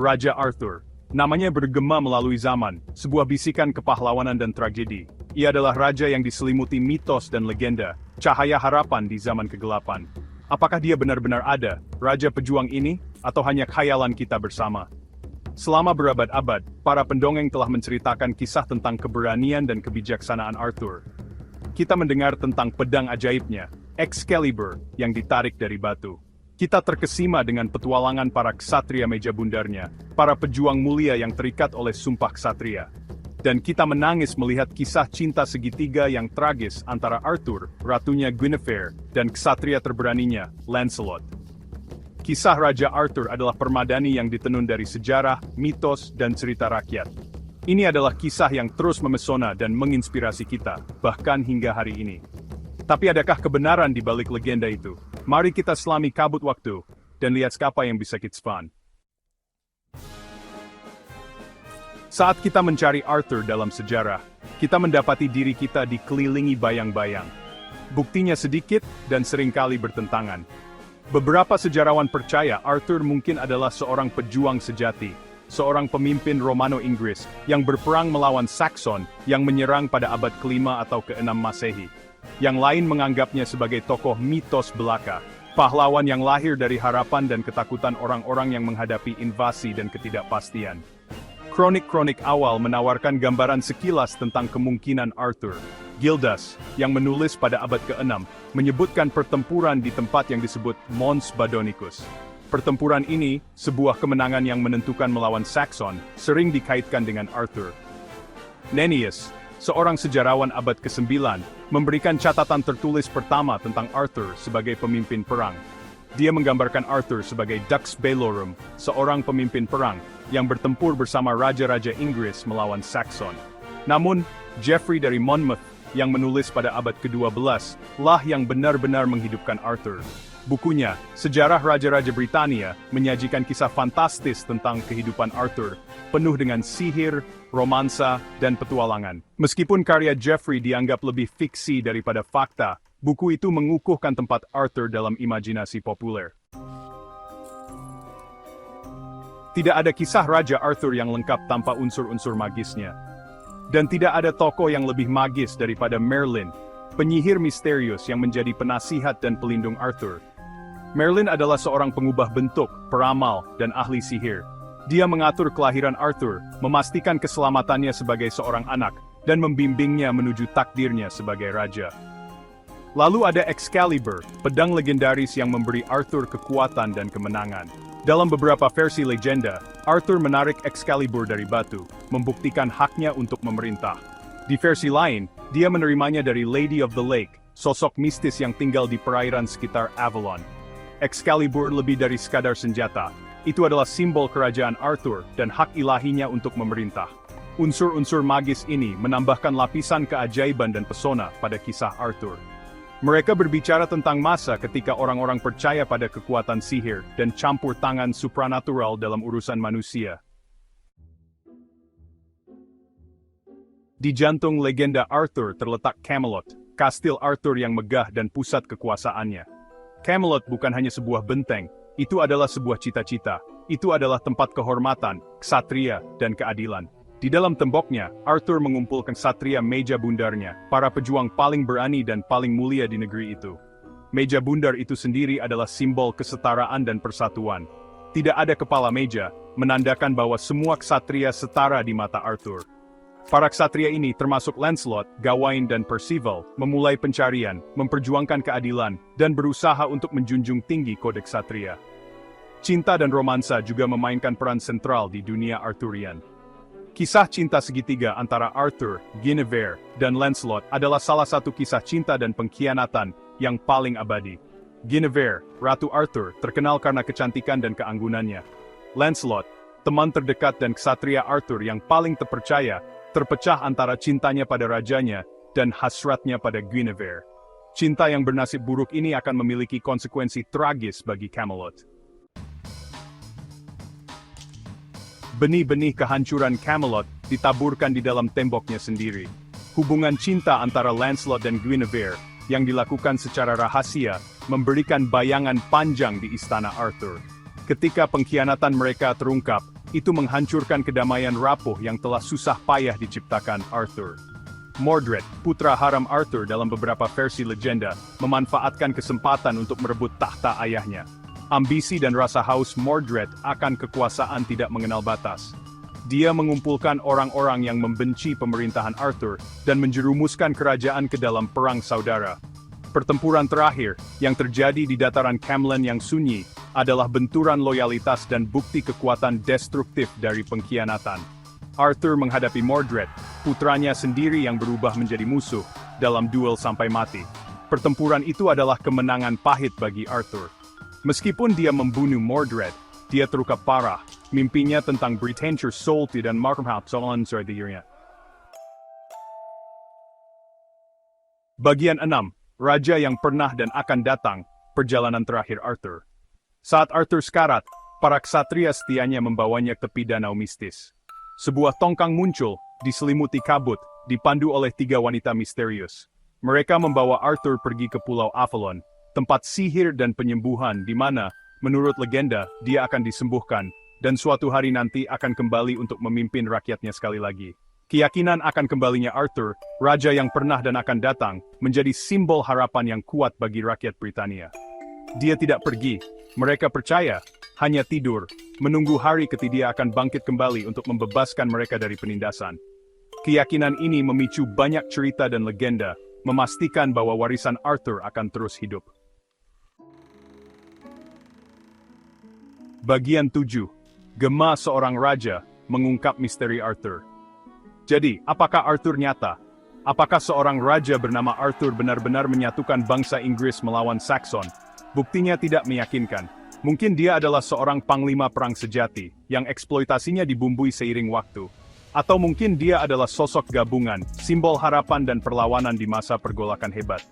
Raja Arthur. Namanya bergema melalui zaman, sebuah bisikan kepahlawanan dan tragedi. Ia adalah raja yang diselimuti mitos dan legenda, cahaya harapan di zaman kegelapan. Apakah dia benar-benar ada, raja pejuang ini, atau hanya khayalan kita bersama? Selama berabad-abad, para pendongeng telah menceritakan kisah tentang keberanian dan kebijaksanaan Arthur. Kita mendengar tentang pedang ajaibnya, Excalibur, yang ditarik dari batu. Kita terkesima dengan petualangan para ksatria meja bundarnya, para pejuang mulia yang terikat oleh sumpah ksatria. Dan kita menangis melihat kisah cinta segitiga yang tragis antara Arthur, ratunya Guinevere, dan ksatria terberaninya, Lancelot. Kisah Raja Arthur adalah permadani yang ditenun dari sejarah, mitos, dan cerita rakyat. Ini adalah kisah yang terus memesona dan menginspirasi kita, bahkan hingga hari ini. Tapi adakah kebenaran di balik legenda itu? Mari kita selami kabut waktu, dan lihat siapa yang bisa kita spawn. Saat kita mencari Arthur dalam sejarah, kita mendapati diri kita dikelilingi bayang-bayang. Buktinya sedikit dan seringkali bertentangan. Beberapa sejarawan percaya Arthur mungkin adalah seorang pejuang sejati, seorang pemimpin Romano-Inggris yang berperang melawan Saxon yang menyerang pada abad ke-5 atau ke-6 Masehi. Yang lain menganggapnya sebagai tokoh mitos belaka, pahlawan yang lahir dari harapan dan ketakutan orang-orang yang menghadapi invasi dan ketidakpastian. Kronik-kronik awal menawarkan gambaran sekilas tentang kemungkinan Arthur. Gildas, yang menulis pada abad ke-6, menyebutkan pertempuran di tempat yang disebut Mons Badonicus. Pertempuran ini, sebuah kemenangan yang menentukan melawan Saxon, sering dikaitkan dengan Arthur. Nennius, seorang sejarawan abad ke-9, memberikan catatan tertulis pertama tentang Arthur sebagai pemimpin perang. Dia menggambarkan Arthur sebagai Dux Bellorum, seorang pemimpin perang yang bertempur bersama raja-raja Inggris melawan Saxon. Namun, Geoffrey dari Monmouth, yang menulis pada abad ke-12, lah yang benar-benar menghidupkan Arthur. Bukunya, Sejarah Raja-Raja Britania, menyajikan kisah fantastis tentang kehidupan Arthur, penuh dengan sihir, romansa, dan petualangan. Meskipun karya Geoffrey dianggap lebih fiksi daripada fakta, buku itu mengukuhkan tempat Arthur dalam imajinasi populer. Tidak ada kisah Raja Arthur yang lengkap tanpa unsur-unsur magisnya. Dan tidak ada tokoh yang lebih magis daripada Merlin, penyihir misterius yang menjadi penasihat dan pelindung Arthur. Merlin adalah seorang pengubah bentuk, peramal, dan ahli sihir. Dia mengatur kelahiran Arthur, memastikan keselamatannya sebagai seorang anak, dan membimbingnya menuju takdirnya sebagai raja. Lalu ada Excalibur, pedang legendaris yang memberi Arthur kekuatan dan kemenangan. Dalam beberapa versi legenda, Arthur menarik Excalibur dari batu, membuktikan haknya untuk memerintah. Di versi lain, dia menerimanya dari Lady of the Lake, sosok mistis yang tinggal di perairan sekitar Avalon. Excalibur lebih dari sekadar senjata. Itu adalah simbol kerajaan Arthur dan hak ilahinya untuk memerintah. Unsur-unsur magis ini menambahkan lapisan keajaiban dan pesona pada kisah Arthur. Mereka berbicara tentang masa ketika orang-orang percaya pada kekuatan sihir dan campur tangan supranatural dalam urusan manusia. Di jantung legenda Arthur terletak Camelot, kastil Arthur yang megah dan pusat kekuasaannya. Camelot bukan hanya sebuah benteng, itu adalah sebuah cita-cita, itu adalah tempat kehormatan, ksatria, dan keadilan. Di dalam temboknya, Arthur mengumpulkan ksatria meja bundarnya, para pejuang paling berani dan paling mulia di negeri itu. Meja bundar itu sendiri adalah simbol kesetaraan dan persatuan. Tidak ada kepala meja, menandakan bahwa semua ksatria setara di mata Arthur. Para ksatria ini termasuk Lancelot, Gawain dan Percival, memulai pencarian, memperjuangkan keadilan, dan berusaha untuk menjunjung tinggi kode ksatria. Cinta dan romansa juga memainkan peran sentral di dunia Arthurian. Kisah cinta segitiga antara Arthur, Guinevere, dan Lancelot adalah salah satu kisah cinta dan pengkhianatan yang paling abadi. Guinevere, Ratu Arthur, terkenal karena kecantikan dan keanggunannya. Lancelot, teman terdekat dan ksatria Arthur yang paling terpercaya, terpecah antara cintanya pada rajanya dan hasratnya pada Guinevere. Cinta yang bernasib buruk ini akan memiliki konsekuensi tragis bagi Camelot. Benih-benih kehancuran Camelot ditaburkan di dalam temboknya sendiri. Hubungan cinta antara Lancelot dan Guinevere, yang dilakukan secara rahasia, memberikan bayangan panjang di istana Arthur. Ketika pengkhianatan mereka terungkap, itu menghancurkan kedamaian rapuh yang telah susah payah diciptakan Arthur. Mordred, putra haram Arthur dalam beberapa versi legenda, memanfaatkan kesempatan untuk merebut tahta ayahnya. Ambisi dan rasa haus Mordred akan kekuasaan tidak mengenal batas. Dia mengumpulkan orang-orang yang membenci pemerintahan Arthur dan menjerumuskan kerajaan ke dalam perang saudara. Pertempuran terakhir, yang terjadi di dataran Camlan yang sunyi, adalah benturan loyalitas dan bukti kekuatan destruktif dari pengkhianatan. Arthur menghadapi Mordred, putranya sendiri yang berubah menjadi musuh, dalam duel sampai mati. Pertempuran itu adalah kemenangan pahit bagi Arthur. Meskipun dia membunuh Mordred, dia terluka parah. Mimpinya tentang Britannia Salty dan Markham soalan dirinya. Bagian 6. Raja yang pernah dan akan datang, perjalanan terakhir Arthur. Saat Arthur sekarat, para ksatria setianya membawanya ke tepi danau mistis. Sebuah tongkang muncul, diselimuti kabut, dipandu oleh 3 wanita misterius. Mereka membawa Arthur pergi ke Pulau Avalon, tempat sihir dan penyembuhan di mana, menurut legenda, dia akan disembuhkan, dan suatu hari nanti akan kembali untuk memimpin rakyatnya sekali lagi. Keyakinan akan kembalinya Arthur, raja yang pernah dan akan datang, menjadi simbol harapan yang kuat bagi rakyat Britania. Dia tidak pergi, mereka percaya, hanya tidur, menunggu hari ketika dia akan bangkit kembali untuk membebaskan mereka dari penindasan. Keyakinan ini memicu banyak cerita dan legenda, memastikan bahwa warisan Arthur akan terus hidup. Bagian 7. Gema seorang raja, mengungkap misteri Arthur. Jadi, apakah Arthur nyata? Apakah seorang raja bernama Arthur benar-benar menyatukan bangsa Inggris melawan Saxon? Buktinya tidak meyakinkan. Mungkin dia adalah seorang panglima perang sejati, yang eksploitasinya dibumbui seiring waktu. Atau mungkin dia adalah sosok gabungan, simbol harapan dan perlawanan di masa pergolakan hebat.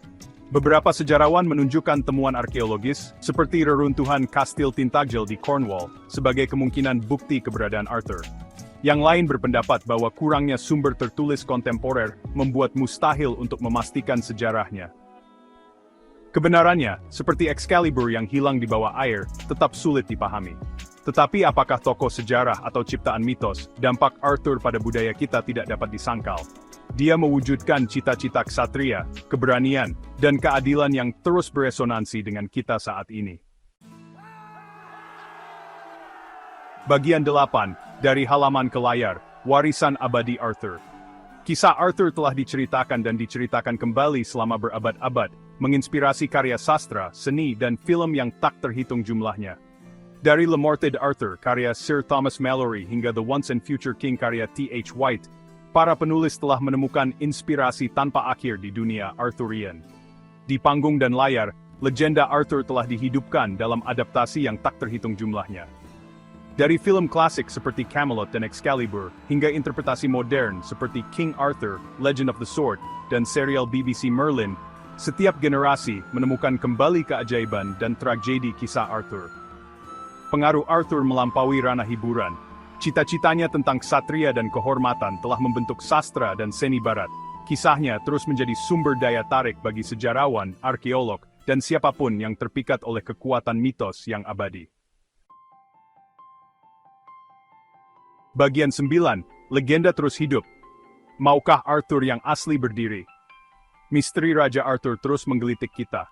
Beberapa sejarawan menunjukkan temuan arkeologis, seperti reruntuhan Kastil Tintagel di Cornwall, sebagai kemungkinan bukti keberadaan Arthur. Yang lain berpendapat bahwa kurangnya sumber tertulis kontemporer membuat mustahil untuk memastikan sejarahnya. Kebenarannya, seperti Excalibur yang hilang di bawah air, tetap sulit dipahami. Tetapi apakah tokoh sejarah atau ciptaan mitos, dampak Arthur pada budaya kita tidak dapat disangkal. Dia mewujudkan cita-cita ksatria, keberanian, dan keadilan yang terus beresonansi dengan kita saat ini. Bagian 8, dari halaman ke layar, warisan abadi Arthur. Kisah Arthur telah diceritakan dan diceritakan kembali selama berabad-abad, menginspirasi karya sastra, seni, dan film yang tak terhitung jumlahnya. Dari Le Morte d'Arthur, karya Sir Thomas Malory, hingga The Once and Future King karya T.H. White, para penulis telah menemukan inspirasi tanpa akhir di dunia Arthurian. Di panggung dan layar, legenda Arthur telah dihidupkan dalam adaptasi yang tak terhitung jumlahnya. Dari film klasik seperti Camelot dan Excalibur, hingga interpretasi modern seperti King Arthur, Legend of the Sword, dan serial BBC Merlin, setiap generasi menemukan kembali keajaiban dan tragedi kisah Arthur. Pengaruh Arthur melampaui ranah hiburan. Cita-citanya tentang ksatria dan kehormatan telah membentuk sastra dan seni barat. Kisahnya terus menjadi sumber daya tarik bagi sejarawan, arkeolog, dan siapapun yang terpikat oleh kekuatan mitos yang abadi. Bagian 9, legenda terus hidup. Maukah Arthur yang asli berdiri? Misteri Raja Arthur terus menggelitik kita.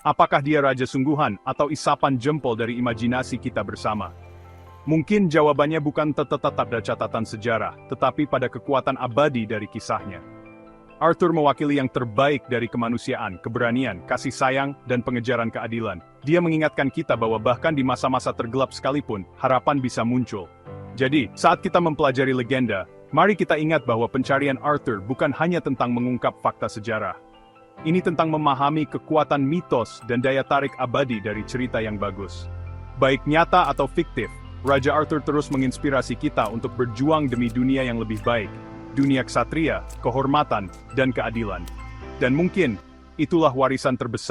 Apakah dia raja sungguhan atau isapan jempol dari imajinasi kita bersama? Mungkin jawabannya bukan tetap pada catatan sejarah, tetapi pada kekuatan abadi dari kisahnya. Arthur mewakili yang terbaik dari kemanusiaan, keberanian, kasih sayang, dan pengejaran keadilan. Dia mengingatkan kita bahwa bahkan di masa-masa tergelap sekalipun, harapan bisa muncul. Jadi, saat kita mempelajari legenda, mari kita ingat bahwa pencarian Arthur bukan hanya tentang mengungkap fakta sejarah. Ini tentang memahami kekuatan mitos dan daya tarik abadi dari cerita yang bagus. Baik nyata atau fiktif, Raja Arthur terus menginspirasi kita untuk berjuang demi dunia yang lebih baik, dunia ksatria, kehormatan, dan keadilan. Dan mungkin, itulah warisan terbesar